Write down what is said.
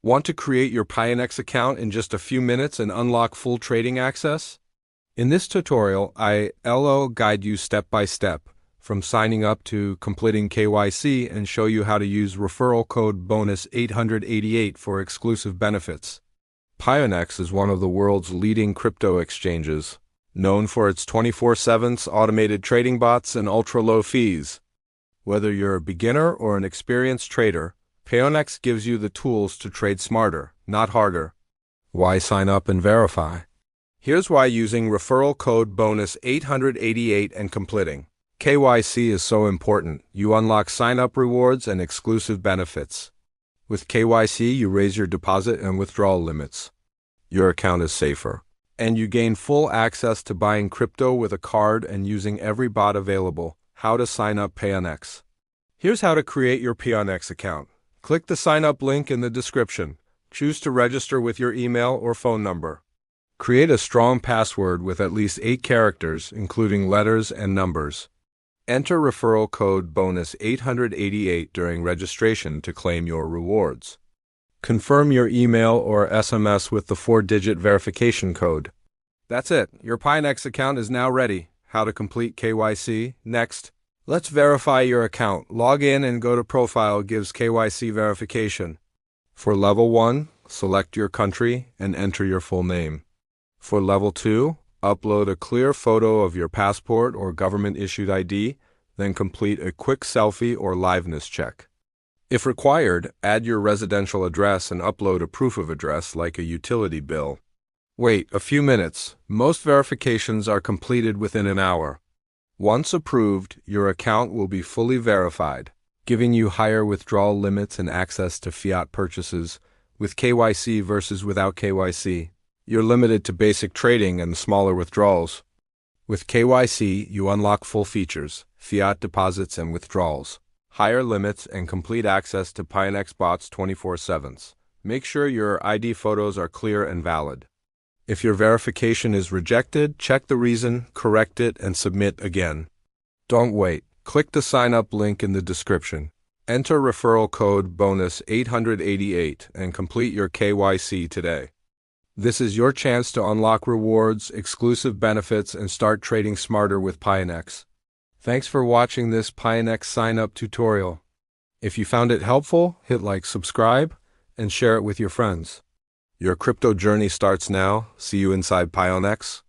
Want to create your Pionex account in just a few minutes and unlock full trading access? In this tutorial, I'll guide you step by step, from signing up to completing KYC, and show you how to use referral code bonus 888 for exclusive benefits. Pionex is one of the world's leading crypto exchanges, known for its 24/7 automated trading bots and ultra-low fees. Whether you're a beginner or an experienced trader, Pionex gives you the tools to trade smarter, not harder. Why sign up and verify? Here's why using referral code bonus 888 and completing KYC is so important. You unlock sign-up rewards and exclusive benefits. With KYC, you raise your deposit and withdrawal limits. Your account is safer. And you gain full access to buying crypto with a card and using every bot available. How to sign up Pionex. Here's how to create your Pionex account. Click the sign up link in the description. Choose to register with your email or phone number. Create a strong password with at least 8 characters, including letters and numbers. Enter referral code bonus 888 during registration to claim your rewards. Confirm your email or SMS with the 4-digit verification code. That's it. Your Pionex account is now ready. How to complete KYC? Next. Let's verify your account. Log in and go to Profile gives KYC verification. For Level 1, select your country and enter your full name. For Level 2, upload a clear photo of your passport or government-issued ID, then complete a quick selfie or liveness check. If required, add your residential address and upload a proof of address like a utility bill. Wait a few minutes. Most verifications are completed within an hour. Once approved, your account will be fully verified, giving you higher withdrawal limits and access to fiat purchases. With KYC versus without KYC, you're limited to basic trading and smaller withdrawals. With KYC, you unlock full features, fiat deposits and withdrawals, higher limits, and complete access to Pionex bots 24/7. Make sure your ID photos are clear and valid. If your verification is rejected, check the reason, correct it, and submit again. Don't wait. Click the sign up link in the description. Enter referral code bonus 888 and complete your KYC today. This is your chance to unlock rewards, exclusive benefits, and start trading smarter with Pionex. Thanks for watching this Pionex sign up tutorial. If you found it helpful, hit like, subscribe, and share it with your friends. Your crypto journey starts now. See you inside Pionex.